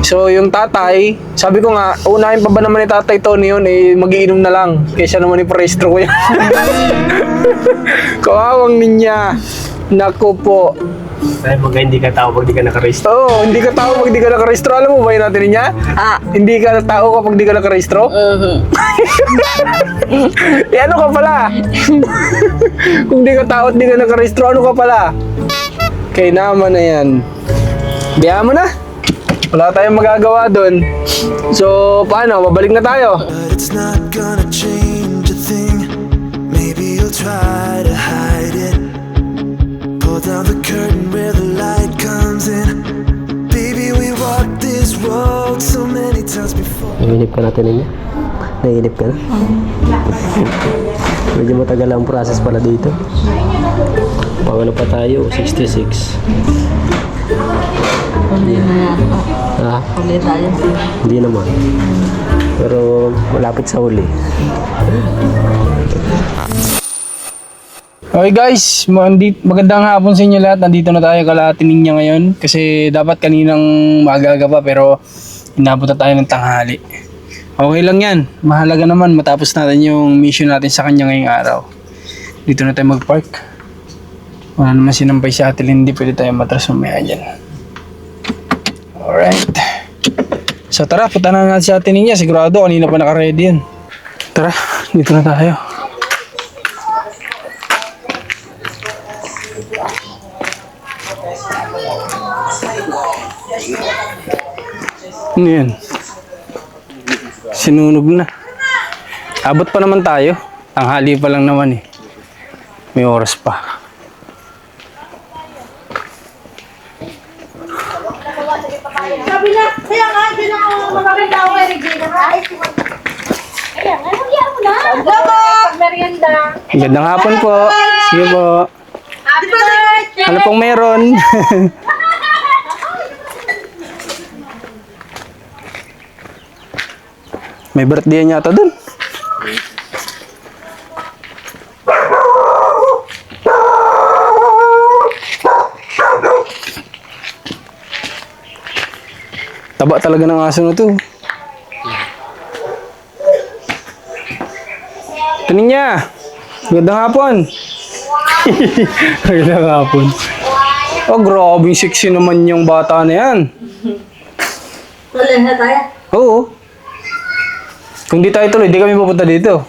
So yung tatay, sabi ko nga, unahin pa ba naman ni Tatay Tony yun, eh magiinom na lang. Kaysa naman iparehistro ko yan. Kawawang ninya. Naku po. Dahil mga hindi ka tao pag di ka nakarehistro. Oo, hindi ka tao pag di ka nakarehistro. Alam mo ba yun natin niya? Hindi ka tao kapag di ka nakarehistro? Eh ano ka pala? Kung di ka tao at di ka nakarehistro, ano ka pala? Kaya naman na yan. Biyahan mo na. Wala tayong magagawa doon. So, paano? Babalik na tayo. But it's not gonna change a thing. Maybe you'll try to hide it. Pull down the curtain where the light comes in. Baby, we walked this road so many times before. Naiinip ka natin niya? Naiinip ka na? Medyo matagal ang process pala dito. Pangano pa tayo? 66. Huli na yata. Ha? Huli tayo. Hindi naman. Pero malapit sa huli. Okay guys, magandang hapon sa inyo lahat. Nandito na tayo kalahati niya ngayon. Kasi dapat kaninang maaga pa pero inabot na tayo ng tanghali. Okay lang yan. Mahalaga naman matapos natin yung mission natin sa kanya ngayong araw. Dito na tayo mag-park. Wala naman sinampay sa atin. Hindi pwede tayo matras mamaya dyan. Alright. So tara, punta na natin sa atin niya. Sigurado kanina pa naka-ready yan. Tara, dito na tayo. Ano yan? Sinunog na. Abot pa naman tayo. Tanghali pa lang naman eh. May oras pa. Sabi na, kaya nga, hindi na ako makakita ako kay Regina. Ayan, nagyan mo na. Merienda. Magandang hapon po. Sige po. Happy birthday! Ano pong meron? May birthday niya ata dun. Taba talaga ng aso na to. Tunin niya. Magandang hapon. Magandang hapon. Oh, grabe sexy naman yung bata na yan. Huli na tayo. Oo. Kung di tayo tuloy, di kami pupunta dito.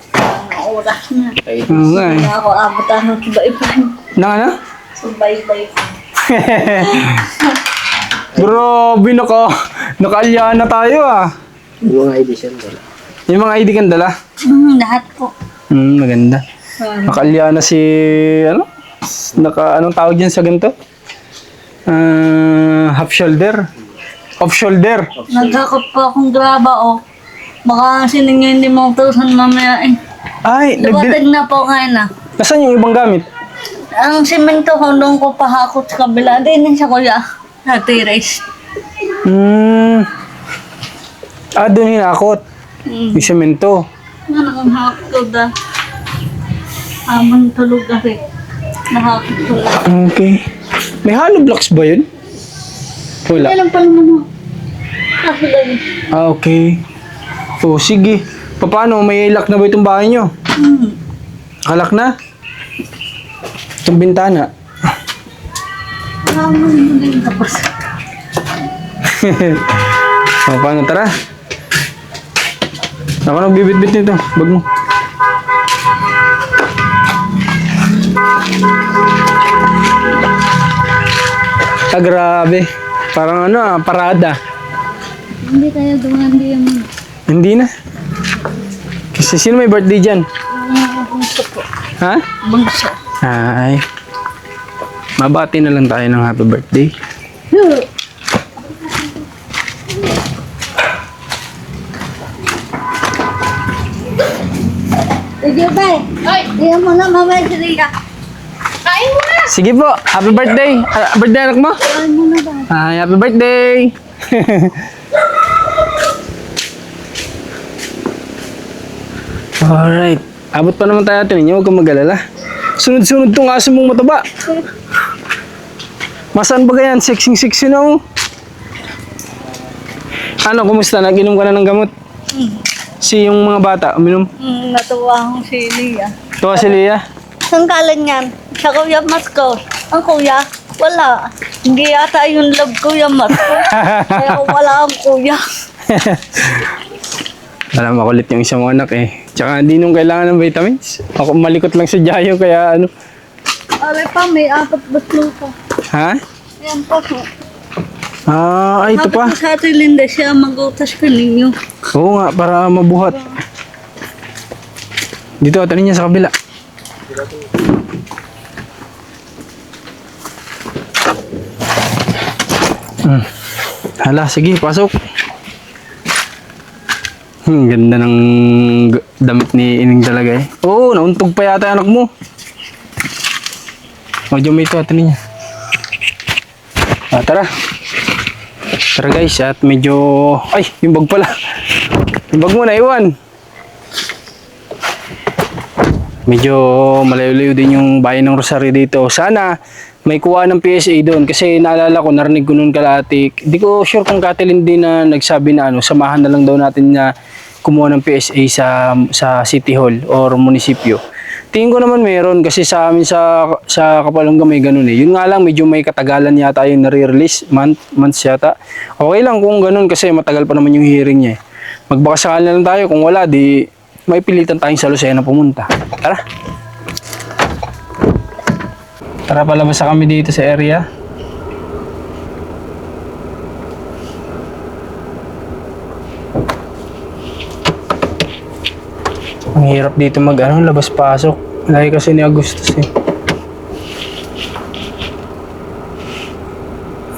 Oras na. Oo nga eh. Hindi ako abutan ng subay-bay. Na ano? Subay-bay. Grabe, nakaalya na tayo ah. Yung mga edition dala. Yung mga ID kang dala? Lahat po. Maganda. Nakaalya na si, anong tawag dyan sa ganito? Half shoulder. Off shoulder. Nagkakot pa akong graba o. Baka siningin din mong 1,000 mamaya eh. Ay, Luwatag na po ngayon ah. Nasaan yung ibang gamit? Ang simento ko doon ko pahakot sa kabila. Din sa kuya. Sa terrace. Doon hinakot. Yung semento. Nga nakahakot da. Amang tulog kasi. Nahakot ko lang. Okay. May hollow blocks ba yun? Wala. Kailan pa naman mo? Kasi lang. Okay. Oh, sige. Paano? May lock na ba itong bahay nyo? Nakalak na? Itong bintana. Marami mo din tapos. Paano? Tara. Ako nagbibit-bit nito. Bag mo. Grabe. Parang parada. Hindi tayo dumandi yung Hindi na. Kasi sino may birthday dyan? bangso po. Ha? Bangso. Ay. Mabati na lang tayo ng happy birthday. Sige ba? Hoy, Iyan mo na mamaya si Rika. kain mo na. Sige po. Happy birthday. Birthday anak mo? Iyan mo na ba? Ay, happy birthday. Alright. Abot pa naman tayo natin. Huwag kang mag-alala. Sunod-sunod tong aso mong mataba. Masaan ba ganyan? Sexy-sexy na oh. Ano, kumusta? Nag-inom ka na ng gamot? Si yung mga bata, uminom? Natuwa akong si Lia. Tuwa si Leah? Saan galing yan? Sa Kuya Masko. Ang kuya, wala. Hindi yata yung love Kuya Masko. Kaya wala ang kuya. Alam, makulit yung isang anak eh. Tsaka hindi nung kailangan ng vitamins. Ako malikot lang si Jayo kaya ano. Alay pa, may 4 batlo pa. Ha? Ayan pa po. Ah, ay, ito pa. Sabi ko sa atin, Linda, siya mag-utas ka ninyo. Oo nga, para mabuhat. Dito, atanin niya sa kabila. Hala, sige, pasok. Ganda ng damit ni Ining talaga eh. Oo, nauntog pa yata anak mo. Medyo may ito, atanin niya. Tara. Tara guys, at medyo... Ay, yung bag pala. Yung bag mo naiwan. Medyo malayo-layo din yung bayan ng Rosario dito. Sana may kuha ng PSA doon. Kasi naalala ko, narinig ko noon kalahati. Di ko sure kung Kathleen din na nagsabi na ano, samahan na lang daw natin na kumuha ng PSA sa City Hall or munisipyo. Tingin ko naman meron kasi sa amin sa Kapalongga may ganun eh. Yun nga lang medyo may katagalan yata yung nare-release, months yata. Okay lang kung ganun kasi matagal pa naman yung hearing niya eh. Magbakasakal na lang tayo, kung wala di may pilitan tayong sa Lucena pumunta. Tara. Tara, palabas na kami dito sa area. Ang hirap dito labas-pasok. Lagi kasi ni Agustus eh.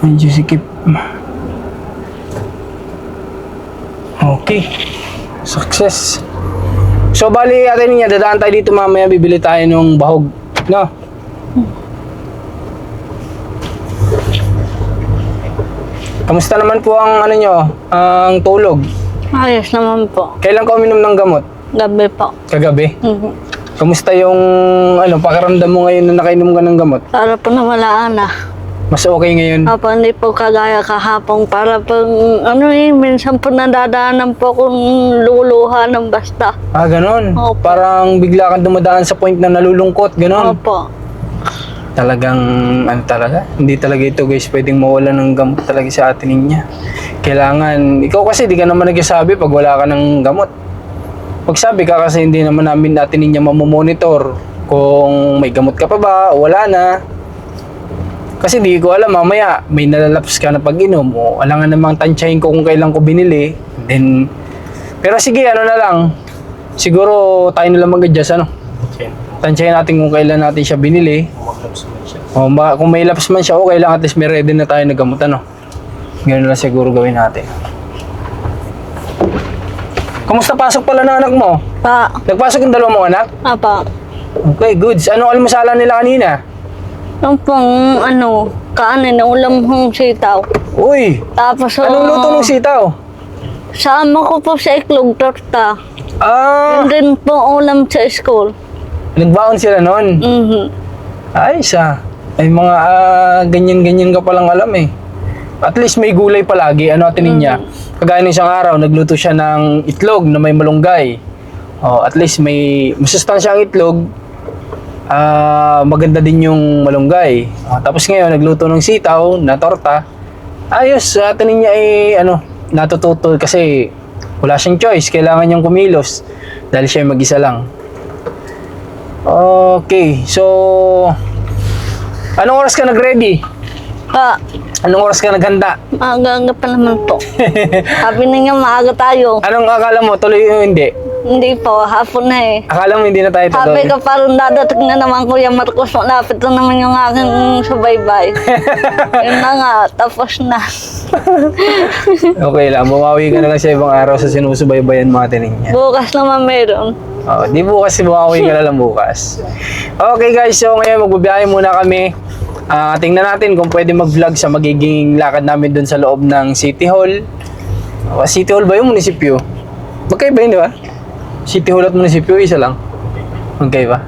Medyo sikip. Okay. Success. So bali atin niya, dadaan tayo dito mamaya, bibili tayo ng bahog. No? Kamusta naman po ang ano nyo, ang tulog? Ayos naman po. Kailan ka uminom ng gamot? Gabi po. Kagabi? Mhm. Kamusta yung pakiramdam mo ngayon na nakainom ka ng gamot? Para po nawalaan na. Mas okay ngayon? Apo, hindi po kagaya kahapon. Para pag, minsan po nadadaanan po kung luluha ng basta. Ah, ganon? Opo. Parang bigla kang dumadaan sa point na nalulungkot, ganon? Opo. Talagang, talaga? Hindi talaga ito guys, pwedeng mawala ng gamot talaga sa atin niya. Kailangan, ikaw kasi di ka naman nagsasabi pag wala ka ng gamot. Pagsabi ka kasi hindi naman namin natin niya mamomonitor kung may gamot ka pa ba, o wala na. Kasi di ko alam, mamaya may nalalaps ka na pag-inom o alangan namang tansyahin ko kung kailan ko binili. Then, pero sige, ano na lang. Siguro tayo na lang mag-adjust, ano? Tansyahin natin kung kailan natin siya binili. O kung may laps man siya, okay lang, at least may ready na tayo na gamot, ano? Ganun lang siguro gawin natin. Kumusta pasok pala ng anak mo? Pa. Nagpasok yung dalawa mong anak? Apa. Okay, goods. Anong almusalan nila kanina? Yung pong, kaanin na ulam hong sitaw. Uy! Tapos, Anong luto ng sitaw? sama ko po sa iklog torta. Ah! Yun din po ulam sa school. Nagbaon sila nun? Mhm. Ay, ay mga ganyan-ganyan ka palang alam eh. At least may gulay palagi. Ano atin niya? Kagaya ng isang araw, nagluto siya ng itlog na may malunggay. Oh, at least may masustansya ang itlog. Maganda din yung malunggay. Tapos ngayon, nagluto ng sitaw na torta. Ayos, atin niya ay natututo kasi wala siyang choice. Kailangan niyang kumilos dahil siya mag-isa lang. Okay, so anong oras ka nag-ready? Pa, Anong oras ka naghanda? maaga pa naman po. Sabi niya maaga tayo. Anong akala mo? Tuloy o hindi? Hindi po, hapon na eh. Akala mo hindi na tayo Sabi tuloy? ko parang dadating na naman Kuya Marcos, malapit na naman yung aking subaybay. Yun na nga, tapos na. Okay lang, bumawi ka na lang sa ibang araw sa sinusubaybayan mga tining niya. Bukas naman meron. Di bukas, bumawi ka na lang bukas. Okay guys, so ngayon magbibiyahe muna kami. Tingnan natin kung pwede mag-vlog sa magiging lakad namin dun sa loob ng City Hall. City Hall ba yung munisipyo? Magkaiba yun, di ba? City Hall at munisipyo, isa lang. Magkaiba.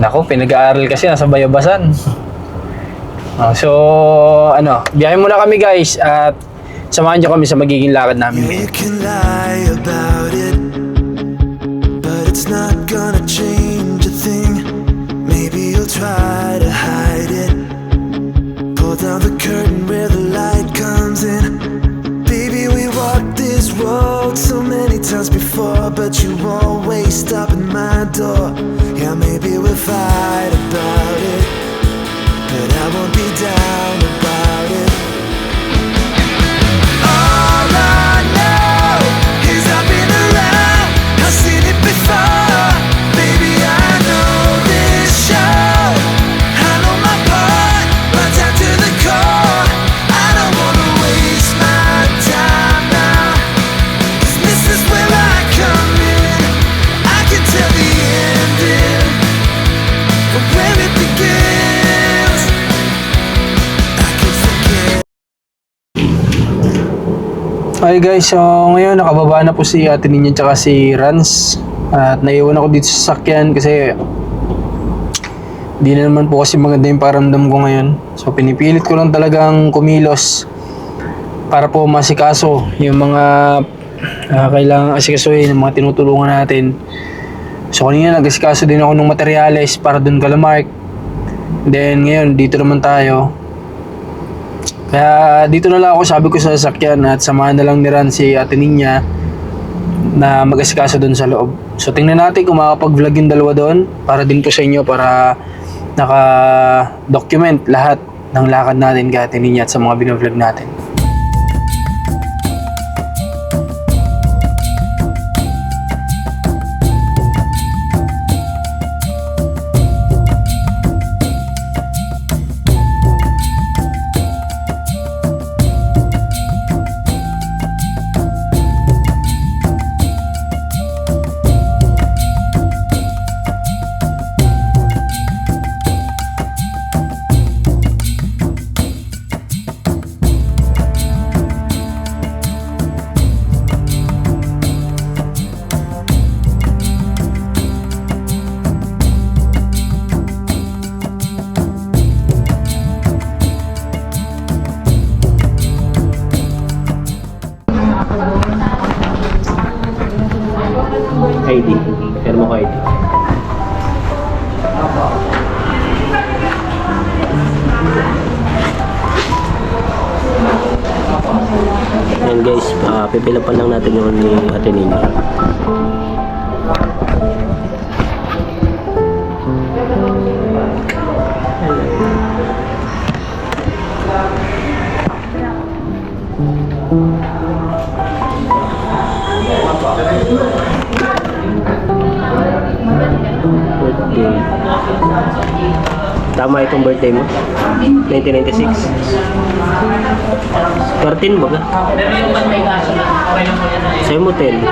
Nako, pinag-aaral kasi nasa Bayabasan. So, biyahe muna kami guys at samahan nyo kami sa magiging lakad namin ngayon. You can lie about it, but it's not gonna change a thing. Maybe you'll try to hide it. Pull down the curtain where the light comes in. Baby, we walked this road so many times before, but you always stop at my door. Yeah, maybe we'll fight about it, but I won't be down about it. All I know is I've been around, I've seen it before. Baby, I know this show, I know my part, right down to the core. I don't wanna waste my time now, 'cause this is where I come in. I can tell the ending from where it begins. I can forget. Okay guys, so ngayon nakababa na po si Ate Ninya tsaka si Rans. At naiwan ako dito sa sasakyan kasi di na naman po kasi maganda yung paramdam ko ngayon. So pinipilit ko lang talagang kumilos para po masikaso yung mga kailangan asikasuhin, yung mga tinutulungan natin. So kanina nag-asikaso din ako ng materyales para dun kala Mark. Then ngayon dito naman tayo. Kaya dito na lang ako, sabi ko sa sasakyan, at samahan na lang ni Ran si Ate Ninya na mag-asikaso doon sa loob. So tingnan natin kung makakapag-vlog yung dalawa doon para din po sa inyo, para naka-document lahat ng lakad natin kay Ate Ninya at sa mga binavlog natin. ID. Share mo ko ID. Ayan guys, pipila pa lang natin yung ni Ate Ninya. Birthday. Tama itong birthday mo? 1996? 13 ba ka? Sa'yo mo 10?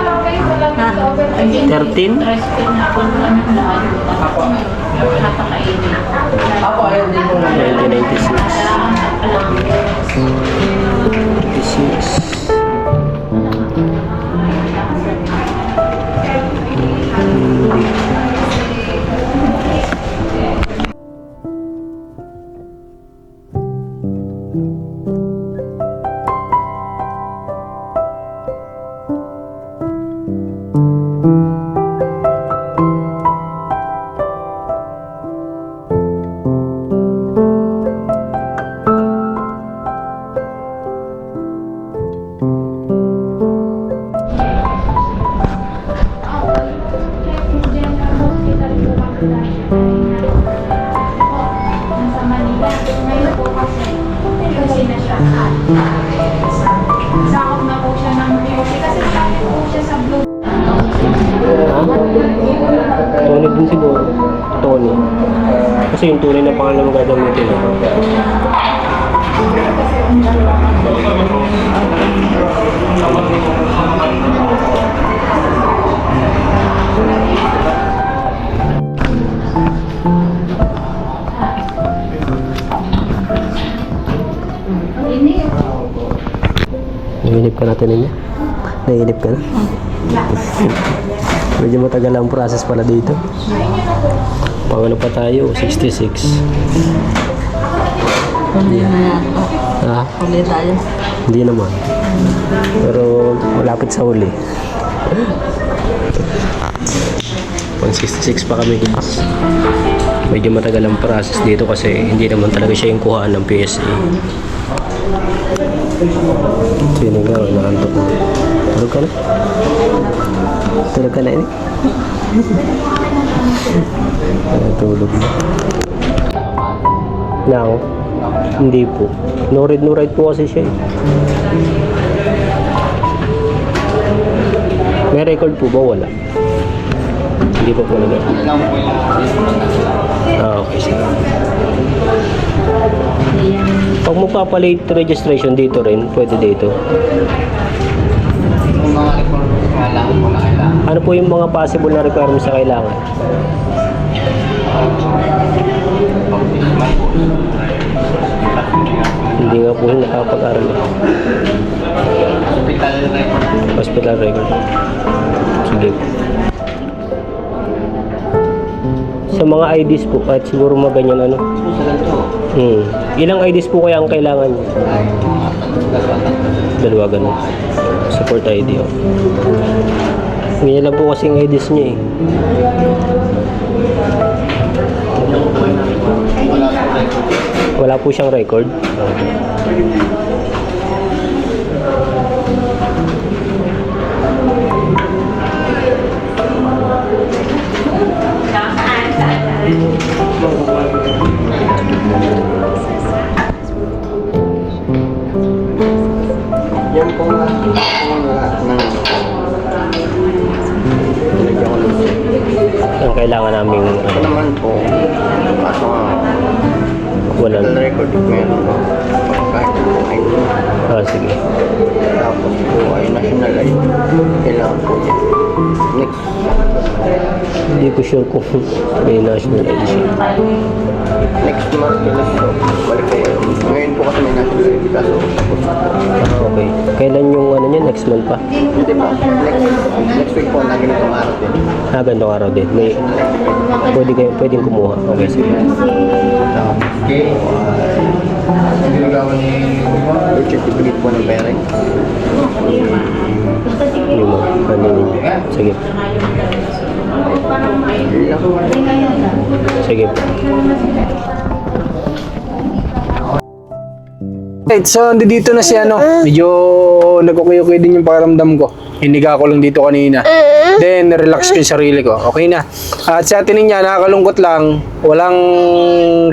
13? 1996. Nasa Manila. Ngayon po kasi, kasi na siya. Sakop na po siya ng beauty kasi sabi po siya sa blue. Tony din siguro. Tony. Kasi yung tunay na pangalan mo gagamitin. Nainip ka natin niya? Nainip ka na? Medyo matagal ang process pala dito. Pangano pa tayo? 66. Ano na yan? Ha? Huli tayo. Hindi naman. Pero malapit sa huli. 166 pa kami guys. Medyo matagal ang process dito kasi hindi naman talaga siya yung kuhaan ng PSA. Sino nga, nakantok mo. Tulog ka na? Tulog ka na ini? Tulog na. Now, hindi po. No ride po kasi siya eh. May record po ba? Wala. Hindi po po nag okay. Pag magpapalate registration dito rin, pwede dito. Ano po yung mga possible na requirements na kailangan? Hindi nga po yung nakapag-aral. Hospital record. Sige. Sa mga IDs po, kahit siguro mga ganyan ano. Ilang IDs po kaya ang kailangan niyo? Dalawa ganun. Support ID. Oh. Ganyan lang po kasing IDs niya eh. Wala po siyang record. Yan po nga lahat ng nilagyan ko lang. Ang kailangan namin Ito naman po, kaso nga, wala. total record meron po. Kahit po ay Sige. tapos po ay national ID. Kailangan po yan. Next, Hindi ko sure kung may national ID siya. next month ulit po. Balik po kayo. Ngayon po kasi may national ID kaso tapos po. Okay. Kailan yung ano niya? Next month pa? Hindi po. Next week po na ganitong araw din. Gandong araw din. May pwedeng kumuha. Okay, sige. Okay. Birth certificate po ng parent. Hindi mo. Ano ninyo? Sige. Sige. Right, so dito na si ano, medyo nagkukuyukuy din yung pakiramdam ko. Hiniga ko lang dito kanina. Then, relax ko yung sarili ko. Okay na. At sa atin niya, nakakalungkot lang, walang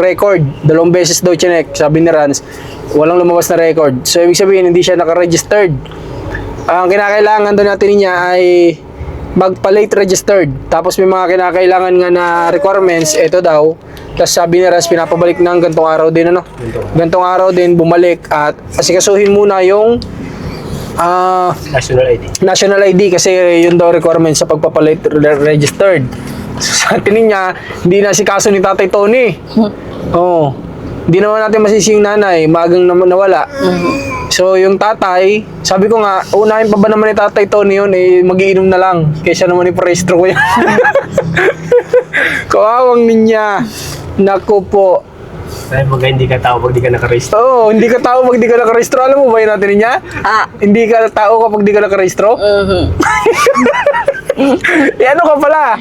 record. 2 beses daw chinek, sabi ni Rans, walang lumabas na record. So, ibig sabihin, hindi siya naka-registered. Ang kinakailangan doon natin niya ay magpa-late registered. Tapos may mga kinakailangan nga na requirements, ito daw. Tapos sabi ni Rans, pinapabalik ng gantong araw din, ano? Gantong araw din, bumalik at asikasuhin muna yung National ID. national ID kasi yun daw requirement sa pagpapalit registered. Sa atin niya, hindi na si kaso ni Tatay Tony. Oo. Hindi naman natin masisi yung nanay, magang naman nawala. So yung tatay, sabi ko nga, unahin pa ba naman ni Tatay Tony yun, eh magiinom na lang. Kaysa naman iparehistro ko yan. Kawawang niya. Naku po. Dahil pag hindi ka tao, pag di ka nakarehistro. Oo, hindi ka tao pag di ka nakarehistro. Alam mo ba yun natin niya? Hindi ka tao kapag di ka nakarehistro? Eh, ano ka pala?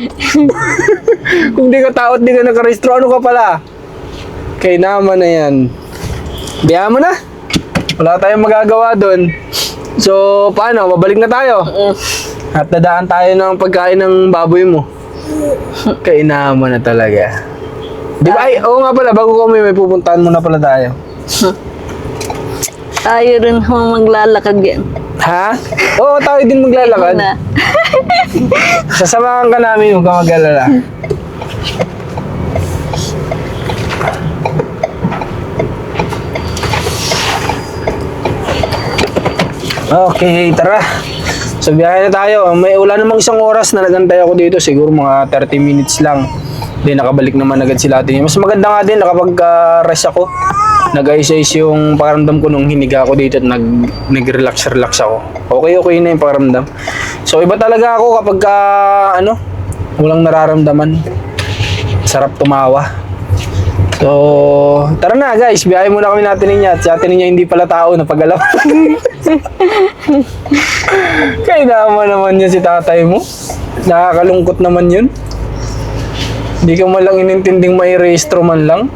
Kung di ka tao at di ka nakarehistro, ano ka pala? Kaya naman na yan. Diyan mo na. Wala tayong magagawa doon. So, paano? Babalik na tayo. At dadaan tayo ng pagkain ng baboy mo. Kaya naman na talaga. Di ba? Ay, oo nga pala. Bago ko may pupuntahan muna pala tayo. Tayo rin maglalakad yan. Ha? Oo, tayo din maglalakad. Na. Sasamahan ka namin, huwag kang mag-alala. Okay, tara. So, biyahe na tayo. May wala namang 1 oras na nagantay ako dito. Siguro mga 30 minutes lang. Then, nakabalik naman agad sila atin. Mas maganda nga din, nakapag-rest ako. Nag-ice-ice yung pakiramdam ko nung hiniga ako dito at nag-relax ako. Okay na yung pakiramdam. So, iba talaga ako kapag, walang nararamdaman. Sarap tumawa. So, tara na guys, biyahe muna kami natin niya. At si ate niya hindi pala tao na pag-alam. Kaya naman niya si tatay mo. Nakakalungkot naman yun. Hindi ka man lang inintinding may rehistro man lang.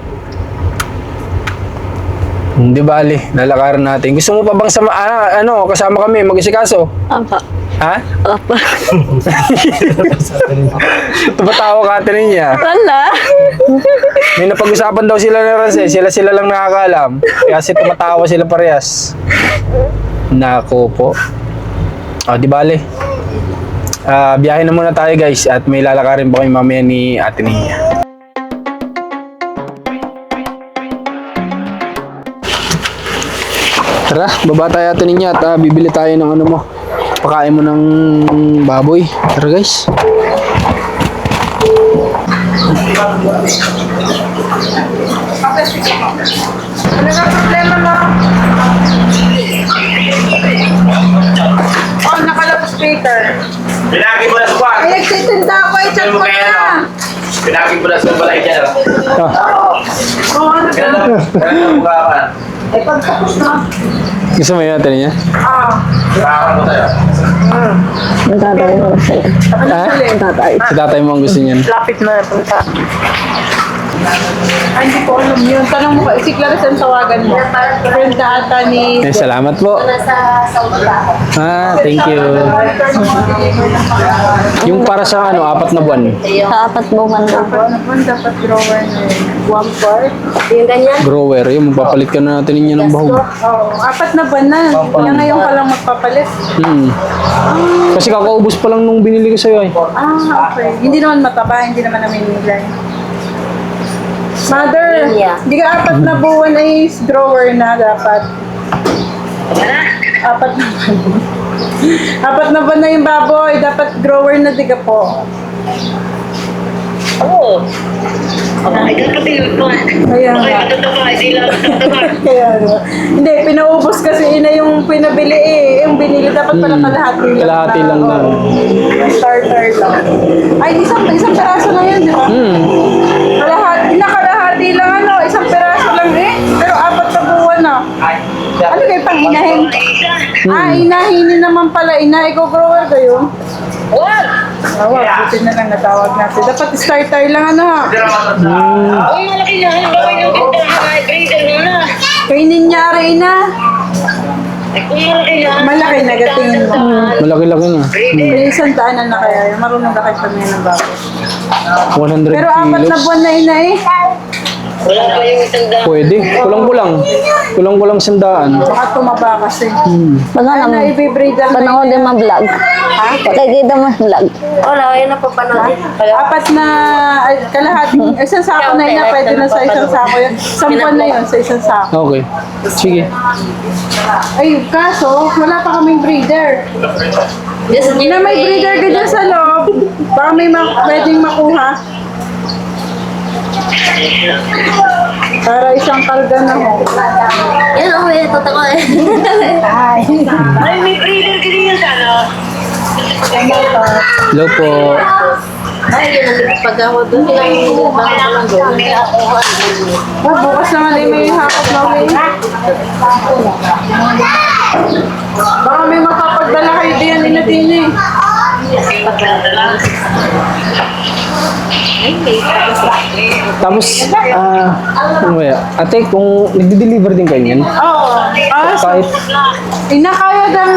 Hindi bali, lalakaran natin. Gusto mo pa bang kasama kami, mag-isikaso? Apa. Ha? Apa. Tumatawa ka ate niya. Wala. May napag-usapan daw sila ni Raz eh. Sila lang nakakaalam. Kasi tumatawa sila parehas. Nako po. O, di bale. Biyahe na muna tayo guys. At may lalakarin po kayo mamaya ni ate niya. Tara, baba tayo ate niya at bibili tayo ng ano mo. Pakain mo ng baboy. Tara guys. Ano na problema mo? Oh, nakalabas speaker. Pinagi mo na sa kwan. Ay, nagtitinda ako. Ay, chat mo na. Pinagi mo na sa balay dyan. Oh, ano ba? Kaya mukha ka. Ay, pagtapos na. Gusto mo yun ate niya? Kakakan mo tayo. Si tatay mo ang gusto niyan. Lapit na punta. Ay, hindi ko alam yun. Tanong mo ba, si Clarice ang tawagan mo. Friend na ata ni... Eh, salamat po. Thank you. Yung para sa 4 na buwan. Sa 4 buwan lang. Dapat grower na yun. 1/4. Yung ganyan? Grower, yung magpapalit ka na natin niya ng bahog. Oo, 4 na buwan na. Kaya ngayon ka lang magpapalit. Kasi kakaubos pa lang nung binili ko sa'yo eh. Okay. Hindi naman mataba, hindi naman namimilay. Mother, hindi ka 4 na buwan ay grower na dapat. 4 na buwan. 4 na buwan na yung baboy, dapat grower na diga po. Oo. Ay, kapatid ko. Kaya Okay, nga. matutaba. Hindi lang matutaba. Kaya nga. Hindi, pinaubos kasi ina yung pinabili eh. Yung binili, dapat pala kalahati lang. Kalahati lang na. Starter lang. Ay, isang peraso lang yun, di ba? Nakalahati lang isang peraso lang eh. Pero 4 na buwan na. Ano kayo pang inahin? Inahinin naman pala. Ikaw grower kayo. Wag! Buti na lang natawag natin. Dapat starter lang ha. Uy, malaki na. Ano ba yung tindahan? Ay, breeder mo na. Kainin niya rin na. Ay, kung malaki na. Malaki na gatingin mo. Malaki-laki na. May isang daanan na kaya. Marunong na kayo pamilya ng bago. 100 Pero 4 na kilos. buwan na ina eh. Wala pa yung isang daan. Pwede. Kulang-kulang. Kulang-kulang 100. Baka tumaba kasi. Baka Kaya naman. na-ibibreeder na Panood din mga vlog. Ha? Pakikita mo yung vlog. Wala, yun na papanood. 4 na kalahating, isang sako na yun na pwede na sa isang sako yun. 10 na yun sa isang sako. Okay. Sige. Ay, kaso, wala pa kaming breeder. Na may breeder ka dyan sa loob. Baka may pwedeng makuha. Para isang karga na ho. Yan ako eh, totoo eh. Ay, may breeder ka din yan sana. Hello po. Ay, yun ang pag ako doon. Bukas naman eh, may hakot na may. Baka may makapagdala kayo diyan inatin eh. Tapos, ano ba yan? Ate, kung nagde-deliver din kayo yan? Oo. Kahit Inakaya ng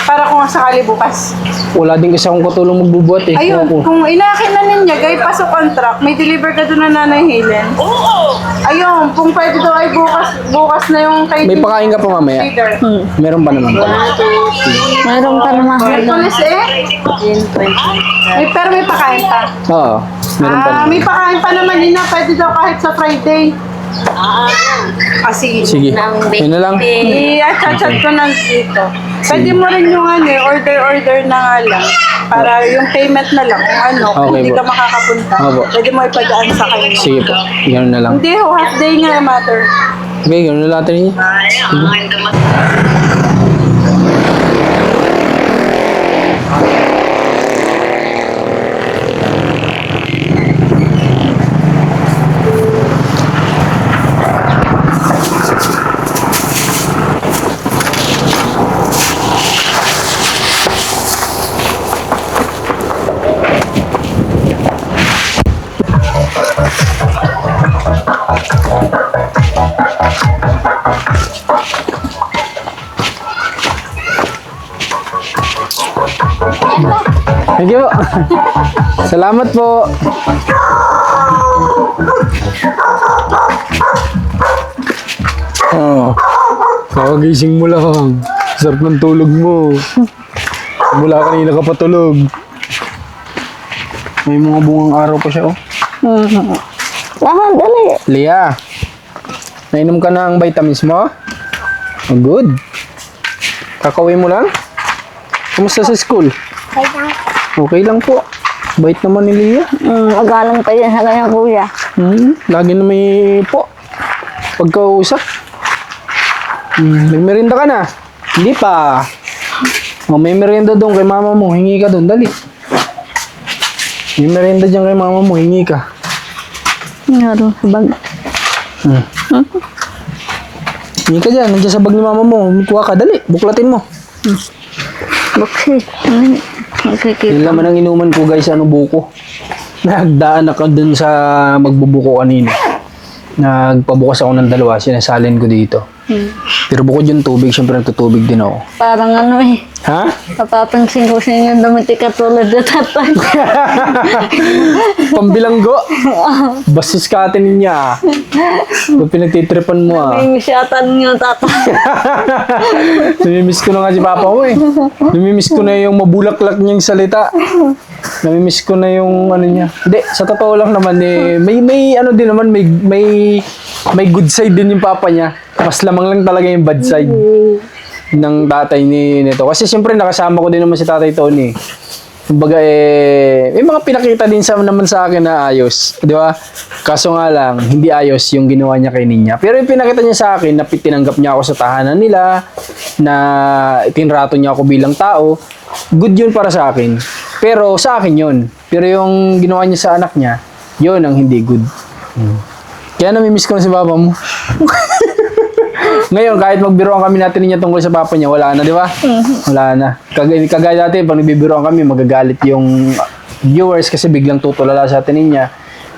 para kung sakali bukas. wala din kasi akong katulong magbubuhat eh. Ayun, Ako. kung inakin na ninyo, gay pasok ang truck, may deliver ka doon na Nanay Helen. Oo! Ayun, kung pwede daw ay bukas na yung kay May pakain ka pa mamaya? Leader. Meron pa naman pala. Mayroon pa naman. Merkulis eh. Pero may pakain pa. Oo. Meron pa naman. May pakain pa naman yun na pwede daw kahit sa Friday. Sige. Sige. Yun na lang. I-chat ko na dito. Pwede mo rin yung order na nga lang. Para yung payment na lang. Kung ano, kung Okay hindi po. ka makakapunta. Opo. Pwede mo ipadaan sa kanya. Sige po. Ganun na lang. Hindi ho, half day nga matter. Okay, ganun na lang natin niya. Ay, ang gamas. Thank you po. Salamat po. Oh, kakagising mo lang. Sarap ng tulog mo. Mula kanina ka patulog. May mga bungang araw pa siya, oh. Dali. Lia, nainom ka na ang vitamins mo? Oh, good. Kakauwi mo lang? Kamusta sa school? Okay lang po. Bait naman ni Lia. Magalang pa yan sa kanya kuya. Lagi na may po. Pagkausap. May merienda ka na? Hindi pa. Oh, may merienda doon kay mama mo. Hingi ka doon. Dali. May merienda dyan kay mama mo. Hingi ka. Meron sa bag. Hingi ka dyan. Nandiyan sa bag ni mama mo. Kuha ka. Dali. Buklatin mo. Bakit? Makikita. Yun laman ang inuman ko guys. Ano buko. Nagdaan ako dun sa magbubuko kanina. Nagpabukas ako ng 2. Sinasalin ko dito. Pero bukod yung tubig, syempre nagtutubig din ako. Parang ano eh. Ha? Napapansin ko sa inyo dumiti katulad na tatay. Pambilanggo. Bastos ka atin niya. Pag pinagtitripan mo ah. May misyatan niyo tatay. Namimiss ko na nga si Papa mo eh. Namimiss ko na yung mabulaklak niyang salita. Namimiss ko na yung ano niya. Hindi, sa totoo lang naman eh, may ano din naman, may good side din yung Papa niya. Mas lamang lang talaga yung bad side ng tatay ni Neto. Kasi siyempre nakasama ko din naman si Tatay Tony. Kumbaga eh, may mga pinakita din naman sa akin na ayos. Di ba? Kaso nga lang, hindi ayos yung ginawa niya kay Ninya. Pero yung pinakita niya sa akin na tinanggap niya ako sa tahanan nila, na tinrato niya ako bilang tao, good yun para sa akin. Pero sa akin yun. Pero yung ginawa niya sa anak niya, yun ang hindi good. Kaya namimiss ko na si Papa mo. Ngayon, kahit magbiroan kami natin niya tungkol sa papa niya, wala na, di ba? Wala na. Kagaya dati, pag nagbibiroan kami, magagalit yung viewers kasi biglang tutulala sa atin niya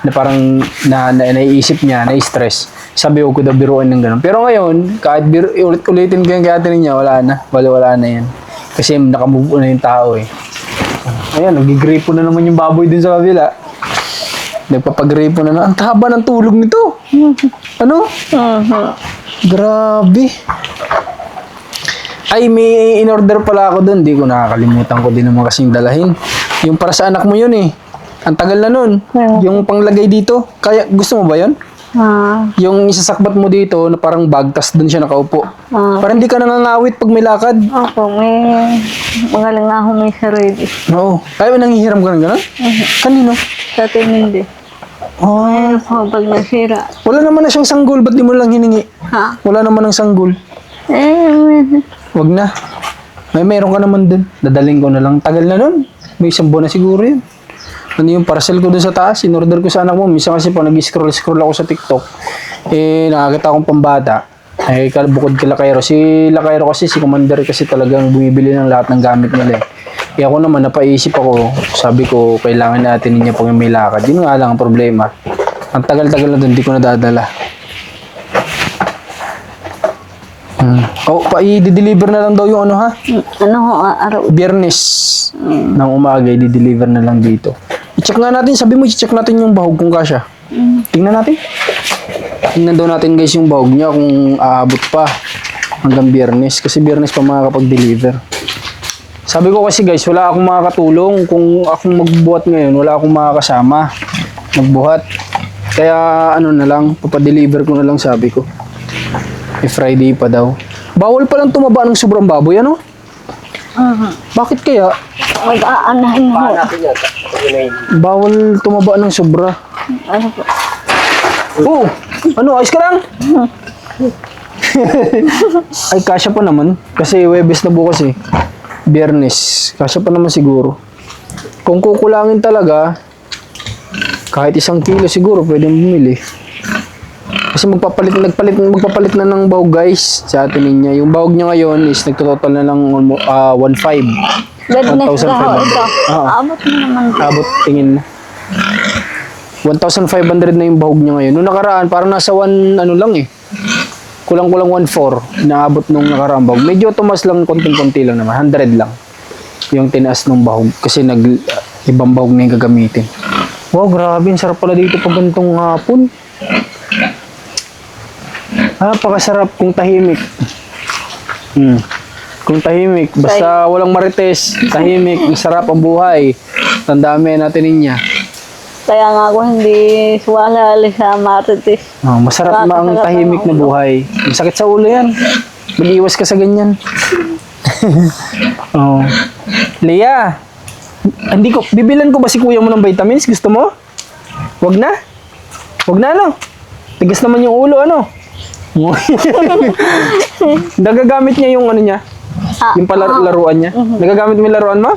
na parang naiisip niya, na-stress. Sabi ko daw biruan ng ganun. Pero ngayon, kahit ulit-ulitin ko yung kay atin niya, wala na. Wala na yan. Kasi nakamove na yung tao eh. Ayan, nagigripo na naman yung baboy din sa kabila. Nagpapagripo na. Ang taba ng tulog nito. Ano? Grabe. Ay, may in-order pala ako doon. Di ko nakakalimutan ko din naman kasing dalahin. Yung para sa anak mo yun eh. Ang tagal na nun. Yung panglagay dito. Kaya, gusto mo ba yun? Yung isasakbat mo dito na parang bag, tas doon siya nakaupo. Parang hindi ka nangangawit pag may lakad. Opo, magaling na ako may sarili. Oo. Kaya ba nangihiram ka ng gano'n? Kanino? Sa tinindi. Oh. Ano po pag nasira? Wala naman na siyang sanggol. Ba't di mo lang hiningi? Ha? Wala naman ng sanggol. Wag na. Meron ka naman dun. Dadaling ko na lang. Tagal na nun. May 1 buwan na siguro yun. Ano yung parcel ko dun sa taas? In-order ko sa anak mo. Minsan kasi po nag-scroll ako sa TikTok. Eh, nakakita akong pambata. Eh, bukod kila Cairo. Si Lacairo kasi, si Commander kasi talagang bumibili ng lahat ng gamit nila eh. Eh ako naman, napaisip ako. Sabi ko, kailangan natin niya pag may lakad. Yun nga lang ang problema. Ang tagal-tagal na dun, di ko nadadala. Oh, i-deliver na lang daw yung ano ha? Ano ho, araw? Biyernes ng umaga, i-deliver na lang dito. I-check nga natin, sabi mo, i-check natin yung bahog kung kasya. Tingnan natin. Tingnan daw natin guys yung bahog niya kung aabot pa hanggang Biyernes. Kasi Biyernes pa makakapag-deliver. Sabi ko kasi guys, wala akong makakatulong. Kung akong magbuhat ngayon, wala akong makakasama magbuhat. Kaya ano na lang, papadeliver ko na lang sabi ko. Eh Friday pa daw. Bawal palang tumaba ng sobrang baboy, ano? Bakit kaya? Mag-aanahin ho. Bawal tumaba ng sobra. Ano po? Oh! Ano, ayos ka lang? Ay, kasya pa naman. Kasi Webes na bukas eh. Biyernes. Kasya pa naman siguro. Kung kukulangin talaga, kahit 1 kilo siguro pwedeng bumili. Kasi magpapalit na ng bahog guys sa atin niya. Yung bahog niya ngayon is nagtototal na ng 1.5. Goodness na ho 1,500. ito. Abot mo naman. Abot, tingin na. 1,500 na yung bahog niya ngayon. Noong nakaraan, parang nasa 1, ano lang eh. Kulang-kulang 1,400. Inaabot nung nakaraan bahog. Medyo tumas lang, konting-konti lang naman. 100 lang. yung tinaas ng bahog kasi ibang bahog na yung gagamitin. Wow, grabe, ang sarap pala dito pag ganitong hapon. Napakasarap kung tahimik. Kung tahimik, basta walang marites, tahimik, masarap ang buhay. Tandaan natin niya. Kaya nga ako hindi suwalali sa marites. Masarap ang tahimik na buhay. Masakit sa ulo yan. Mag-iwas ka sa ganyan. Leah, bibilan ko ba si kuya mo ng vitamins? Gusto mo? Wag na? Wag na, ano? Tigas naman yung ulo, ano? Nagagamit niya yung ano niya? Yung laruan niya? Nagagamit mo yung laruan mo?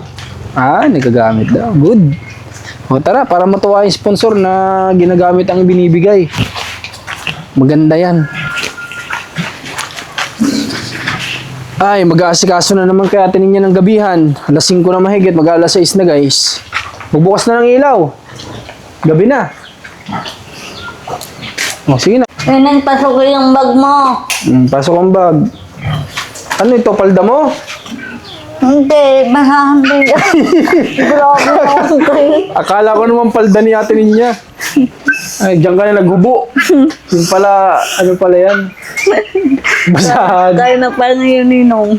Nagagamit daw. Good. O tara, para matuwa yung sponsor na ginagamit ang binibigay. Maganda yan. Ay, mag-aasikaso na naman kaya atin niya ng gabihan. Alas 5 na mahigit, mag-alas 6 na guys. Bubukas na ng ilaw. Gabi na. Sige na. Nang pasok ko yung bag mo. Pasok ang bag. Ano ito, palda mo? Hindi, basahan din. Grabe naman kayo. Akala ko naman palda ni ate niya. Ay, diyan ka na naghubo. Yung pala, ano pala yan? Basahan. Tayo na pala ngayon, Ninong.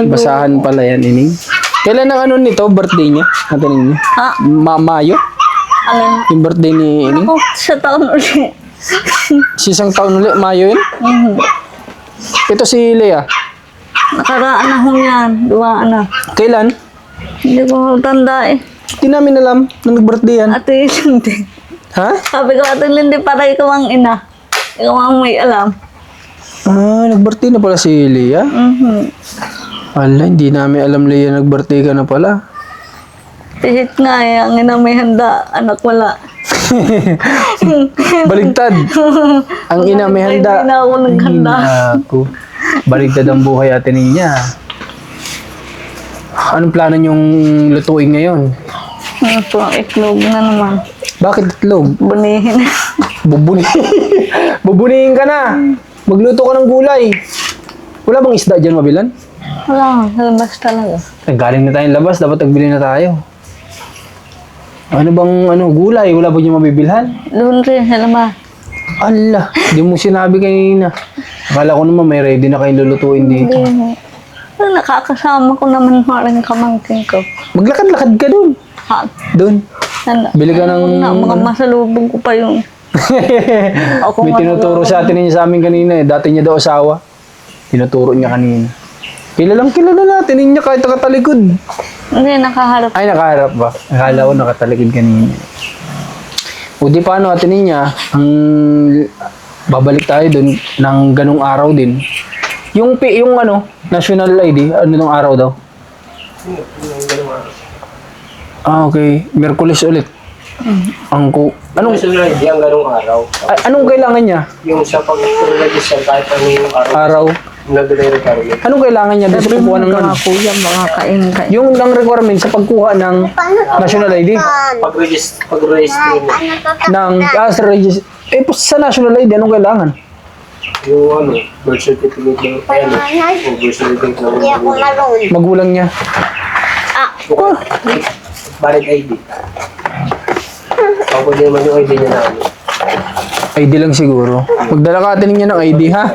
Basahan pala yan, Ining. Kailan ang ano nito, birthday niya? Ate niya? Mayo? Alam, Yung birthday ni Ining? ako sa taon ulit. Si isang taon ulit, Mayo yun? Ito si Leah. Nakaraan na ho yan. Dumaan na. Kailan? Hindi ko tanda eh. Hindi namin alam na nag-birthday yan. Ate Lindy. Ha? Sabi ko, Ate Lindy, para ikaw ang ina. Ikaw ang may alam. Nag-birthday na pala si Leah? Ala, hindi namin alam Leah nag-birthday ka na pala. Tihit nga eh, ang ina may handa, anak wala. Baligtad. Ang ina may handa. Hindi na ako naghanda. Ako. Baligtad ang buhay atin niya. Anong plano niyong lutuin ngayon? Ano po, itlog na naman. Bakit itlog? Bunihin. Bubunihin ka na. Magluto ka ng gulay. Wala bang isda dyan mabilan? Wala, labas talaga. Galing na tayong labas. Dapat nagbili na tayo. Ano bang gulay? Wala ba niyo mabibilhan? Doon rin sa labas. Ala, di mo sinabi kanina. Akala ko naman may ready na kayong lulutuin dito. Hindi. Nakakasama ko naman parang kamangkin ko. Maglakad-lakad ka dun. Dun. Bili ka ng... Mga masalubong ko pa yung... May tinuturo sa atin niya sa amin kanina eh. Dati niya daw asawa. Tinuturo niya kanina. Kilala natin niya kahit nakatalikod. Hindi, nakaharap. Ay, nakaharap ba? Akala ko nakatalikod kanina. O di paano atin niya, babalik tayo dun ng ganung araw din. Yung national ID, ano nung araw daw? Okay. Merkulis ulit. Anong Hindi ang ganong araw. anong kailangan niya? Yung sa pag-register kahit ano yung Araw. nagre-requirement. Anong kailangan niya doon sa pagkuha ng Mga kuya, mga kain. yung ng requirement sa pagkuha ng national ID Pag-register mo. ng sa national ID anong kailangan? Yung birth certificate ng o birth certificate ng Magulang niya. valid ID. Ako din naman yung ID niya namin. ID lang siguro. Magdala ka atin niya ng ID ha.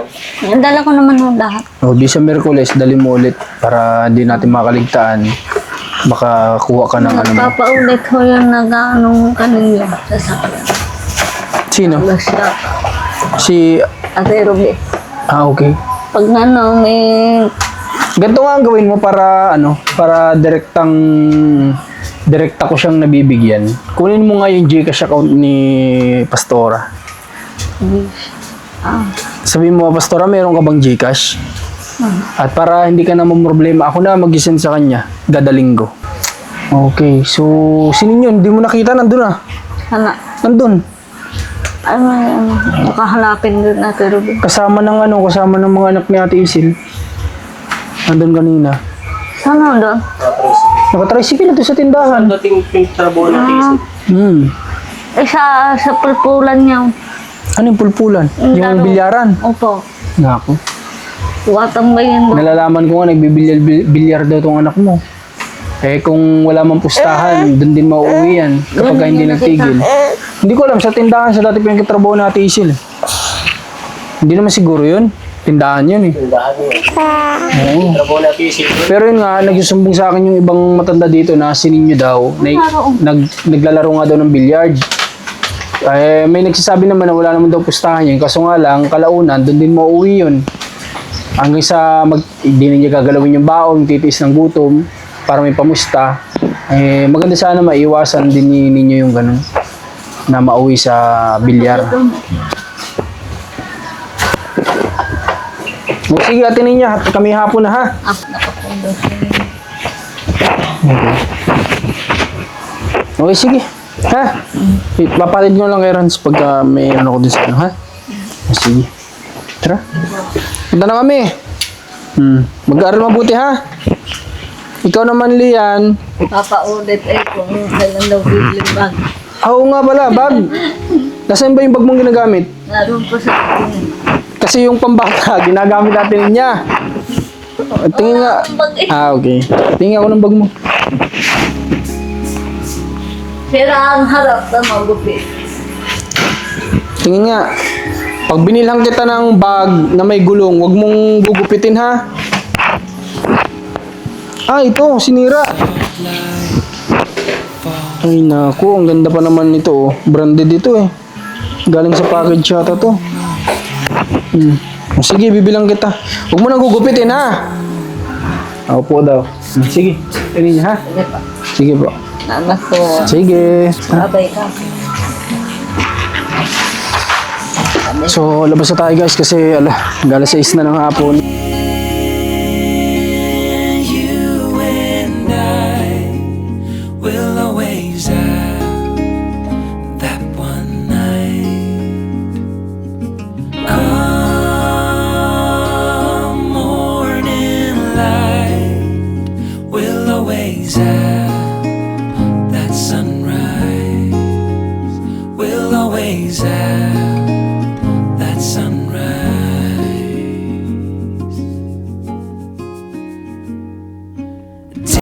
Dala ko naman ng lahat. O di sa Merkules dali mo ulit para hindi natin makaligtaan. Baka kuha ka ng ano. Papaulit ko yung nag-anong kanina sa sakyan. Sino? Siya, Si Ate Ruby. okay. Pag may... Ganito nga ang gawin mo para para direkta ko siyang nabibigyan. Kunin mo nga yung GCash account ni Pastora. Sabihin mo, Pastora, meron ka bang GCash? At para hindi ka na problema, ako na mag-send sa kanya. Gadaling ko. Okay, so sino yun? Hindi mo nakita, nandun ah. Anak. Nandun. Makahanapin doon Ate Ruby. Kasama ng mga anak ni Ate Isil. Nandun kanina. Sana doon? Nakatricycle na to sa tindahan. Dating pintrabuhan natin isip. Sa pulpulan niya. Ano yung pulpulan? Yung bilyaran? Opo. Nako. Watang ba yan doon? Nalalaman ko nga nagbibilyar daw tong anak mo. Eh kung wala mang pustahan, doon din mauuwi yan kapag hindi nagtigil. Hindi ko alam, sa tindahan, sa dati pinagkatrabaho na Ate Isil. Hindi naman siguro yun. Tindahan yun eh. Tindahan mo. Oo. Trabaho natin yung silver. Pero yun nga, nagsusumbong sa akin yung ibang matanda dito na sininyo daw, naglalaro nga daw ng billiard. Eh, may nagsasabi naman na wala naman daw pustahan yun. Kaso nga lang, kalaunan, doon din mauuwi yun. Hanggang sa hindi na niya gagalawin yung baon, titiis ng gutom, para may pamusta. Eh, maganda sana maiwasan din ninyo yung ganun, na mauwi sa bilyar. O, sige, atin ninyo. Kami hapon na ha. Okay, sige. Ha? Papatid ko lang kay Rans pagka may ano ko din sa ano, ha? O, sige. Tara. Punta na kami. Mag-aaral mabuti, ha? Ikaw naman, Lian. Papaulit eh kung kailan daw bibili bag. Oo nga pala, bag. Nasaan ba yung bag mong ginagamit? Naroon po sa akin. Kasi yung pambata, ginagamit natin niya. Tingin nga. Okay. Tingin ako ng bag mo. Sira ang harap na magupit. Tingin nga. Pag binilhan kita ng bag na may gulong, wag mong gugupitin, ha? Ah, ito, sinira. Ay, naku, ang ganda pa naman nito, oh. Branded ito, eh. Galing sa package yata to. Sige, bibilang kita. Huwag mo nang gugupitin, ha? Opo daw. Sige, tingin niya, ha? Sige pa. Sige po. Anak ko. Sige. Sabay ka. So, labas na tayo guys kasi alas 6 na ng hapon. You and I will always have that one night. Come morning light, we'll always have that sunrise. We'll always have